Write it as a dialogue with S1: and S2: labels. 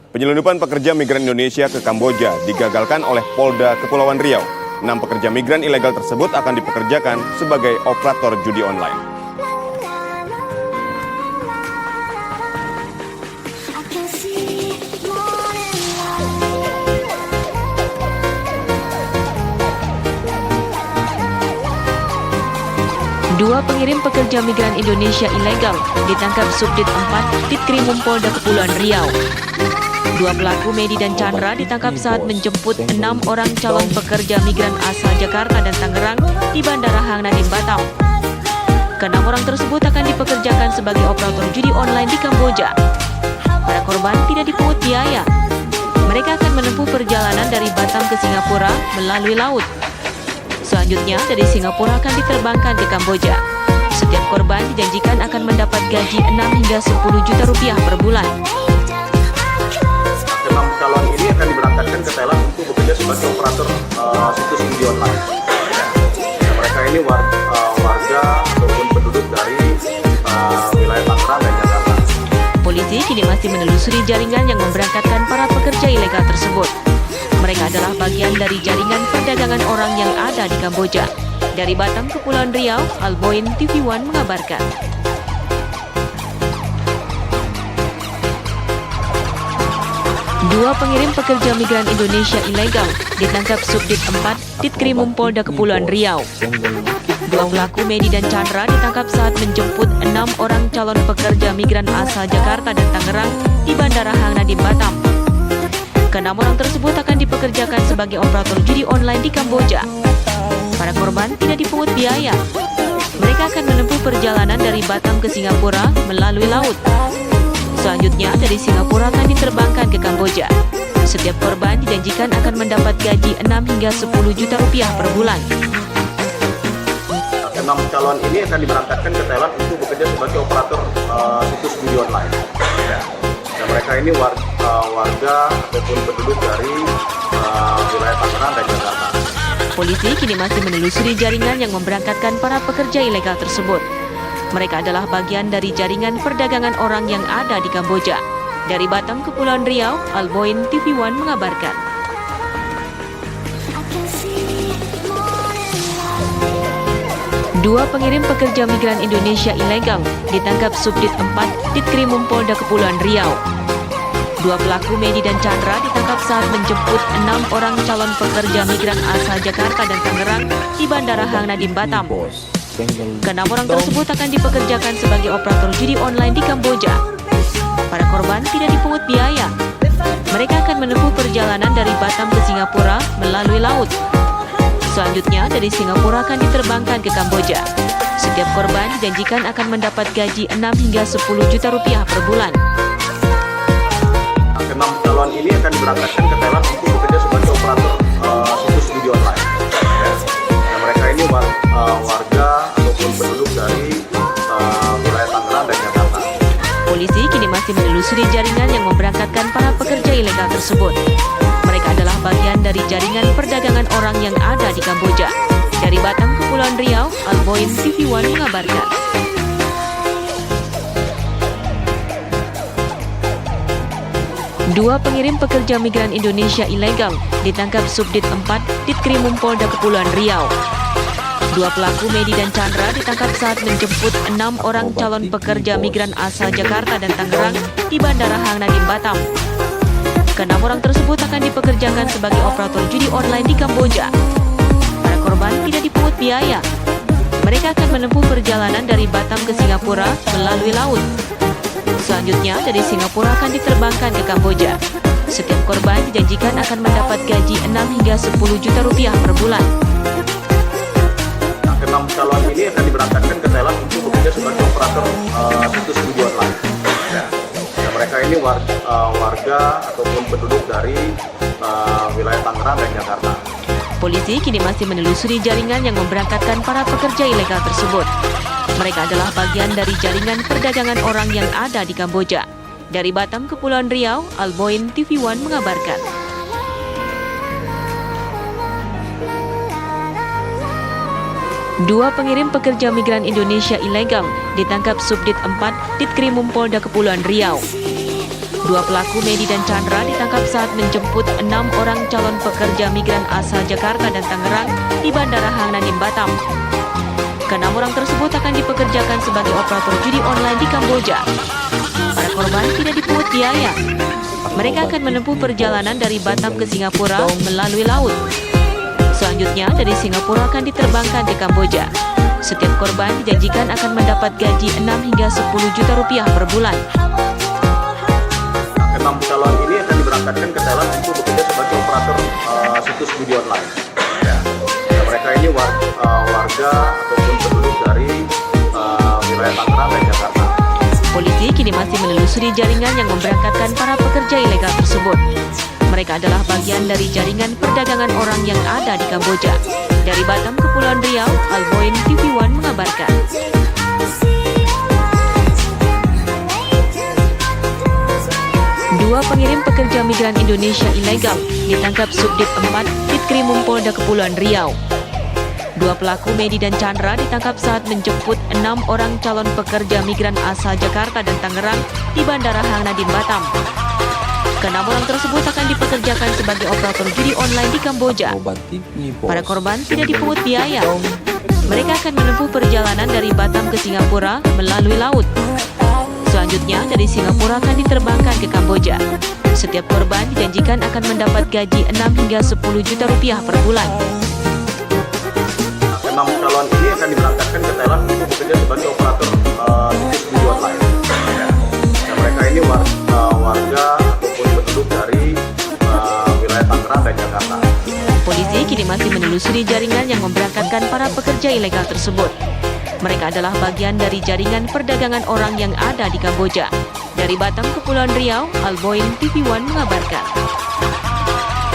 S1: Penyelundupan pekerja migran Indonesia ke Kamboja digagalkan oleh Polda Kepulauan Riau. 6 pekerja migran ilegal tersebut akan dipekerjakan sebagai operator judi online.
S2: Dua pengirim pekerja migran Indonesia ilegal ditangkap Subdit 4 Ditkrimum Polda Kepulauan Riau. Dua pelaku Medi dan Chandra ditangkap saat menjemput 6 orang calon pekerja migran asal Jakarta dan Tangerang di Bandara Hang Nadiem Batam. Ke-6 orang tersebut akan dipekerjakan sebagai operator judi online di Kamboja. Para korban tidak dipungut biaya. Mereka akan menempuh perjalanan dari Batam ke Singapura melalui laut. Selanjutnya, dari Singapura akan diterbangkan ke Kamboja. Setiap korban dijanjikan akan mendapat gaji 6 hingga 10 juta rupiah per bulan.
S3: 6 calon ini akan diberangkatkan ke Thailand untuk bekerja sebagai operator situs judi online. Mereka ini warga ataupun penduduk dari wilayah Tangerang dan Jakarta.
S2: Polisi kini masih menelusuri jaringan yang memberangkatkan para pekerja ilegal tersebut. Mereka adalah bagian dari jaringan perdagangan orang yang ada di Kamboja. Dari Batam, Kepulauan Riau, Alboin TV One mengabarkan. Dua pengirim pekerja migran Indonesia ilegal ditangkap Subdit 4 Ditkrimum Polda Kepulauan Riau. Dua pelaku Medi dan Chandra ditangkap saat menjemput 6 orang calon pekerja migran asal Jakarta dan Tangerang di Bandara Hang Nadiem Batam. Ke-6 orang tersebut akan dipekerjakan sebagai operator judi online di Kamboja. Para korban tidak dipungut biaya. Mereka akan menempuh perjalanan dari Batam ke Singapura melalui laut. Selanjutnya, dari Singapura akan diterbangkan ke Kamboja. Setiap korban dijanjikan akan mendapat gaji 6 hingga 10 juta rupiah per bulan.
S3: 6 calon ini akan diberangkatkan ke Thailand untuk bekerja sebagai operator situs judi online. Mereka ini warga ataupun penduduk dari wilayah Tangerang dan Jakarta.
S2: Polisi kini masih menelusuri jaringan yang memberangkatkan para pekerja ilegal tersebut. Mereka adalah bagian dari jaringan perdagangan orang yang ada di Kamboja. Dari Batam, Kepulauan Riau, Alboin TV One mengabarkan. Dua pengirim pekerja migran Indonesia ilegal ditangkap Subdit 4 Ditkrimum Polda Kepulauan Riau. Dua pelaku Medi dan Chandra ditangkap saat menjemput 6 orang calon pekerja migran asal Jakarta dan Tangerang di Bandara Hang Nadiem Batam. Ke-6 orang tersebut akan dipekerjakan sebagai operator judi online di Kamboja. Para korban tidak dipungut biaya. Mereka akan menempuh perjalanan dari Batam ke Singapura melalui laut. Selanjutnya, dari Singapura akan diterbangkan ke Kamboja. Setiap korban dijanjikan akan mendapat gaji 6 hingga 10 juta rupiah per bulan.
S3: 6 calon ini akan diberangkatkan ke Thailand untuk bekerja sebagai operator situs judi online. Mereka ini warga ataupun penduduk dari wilayah Tangerang dan Jakarta.
S2: Polisi kini masih menelusuri jaringan yang memberangkatkan para pekerja ilegal tersebut. Mereka adalah bagian dari jaringan perdagangan orang yang ada di Kamboja. Dari Batam, Kepulauan Riau, Alboin TV One mengabarkan. Dua pengirim pekerja migran Indonesia ilegal ditangkap Subdit 4 Ditkrimum Polda Kepulauan Riau. Dua pelaku Medi dan Chandra ditangkap saat menjemput 6 orang calon pekerja migran asal Jakarta dan Tangerang di Bandara Hang Nadiem Batam. Ke-6 orang tersebut akan dipekerjakan sebagai operator judi online di Kamboja. Para korban tidak dipungut biaya. Mereka akan menempuh perjalanan dari Batam ke Singapura melalui laut. Selanjutnya, dari Singapura akan diterbangkan ke Kamboja. Setiap korban dijanjikan akan mendapat gaji 6 hingga 10 juta rupiah per bulan.
S3: 6 calon ini akan diberangkatkan ke Thailand untuk bekerja sebagai operator situs judi online. Mereka ini warga ataupun penduduk dari wilayah Tangerang dan Jakarta.
S2: Polisi kini masih menelusuri jaringan yang memberangkatkan para pekerja ilegal tersebut. Mereka adalah bagian dari jaringan perdagangan orang yang ada di Kamboja. Dari Batam, Kepulauan Riau, Alboin TV One mengabarkan. Dua pengirim pekerja migran Indonesia ilegal ditangkap Subdit 4 Ditkrimum Polda Kepulauan Riau. Dua pelaku Medi dan Chandra ditangkap saat menjemput 6 orang calon pekerja migran asal Jakarta dan Tangerang di Bandara Hang Nadiem Batam. Keenam orang tersebut akan dipekerjakan sebagai operator judi online di Kamboja. Para korban tidak dipungut biaya. Mereka akan menempuh perjalanan dari Batam ke Singapura melalui laut. Selanjutnya dari Singapura akan diterbangkan ke Kamboja. Setiap korban dijanjikan akan mendapat gaji 6 hingga 10 juta rupiah per bulan.
S3: Enam calon ini akan diberangkatkan ke Thailand untuk bekerja sebagai operator situs judi online. Ya. Dan mereka ini warga ataupun penduduk dari wilayah Tangerang dan Jakarta.
S2: Polisi kini masih menelusuri jaringan yang memberangkatkan para pekerja ilegal tersebut. Mereka adalah bagian dari jaringan perdagangan orang yang ada di Kamboja. Dari Batam, Kepulauan Riau, Alboin TV One mengabarkan. Dua pengirim pekerja migran Indonesia ilegal ditangkap Subdit 4 Ditkrimum Polda Kepulauan Riau. Dua pelaku Medi dan Chandra ditangkap saat menjemput 6 orang calon pekerja migran asal Jakarta dan Tangerang di Bandara Hang Nadiem Batam. Keenam orang tersebut akan dipekerjakan sebagai operator judi online di Kamboja. Para korban tidak dipungut biaya. Mereka akan menempuh perjalanan dari Batam ke Singapura melalui laut. Selanjutnya dari Singapura akan diterbangkan ke Kamboja. Setiap korban dijanjikan akan mendapat gaji 6 hingga 10 juta rupiah per bulan.
S3: Enam calon ini akan diberangkatkan ke Thailand untuk bekerja sebagai operator situs judi online. Ya. Dan mereka ini warga ataupun penduduk dari wilayah Tangerang dan Jakarta.
S2: Polisi kini masih menelusuri jaringan yang memberangkatkan para pekerja ilegal tersebut. Mereka adalah bagian dari jaringan perdagangan orang yang ada di Kamboja. Dari Batam, Kepulauan Riau, Alboin TV One mengabarkan.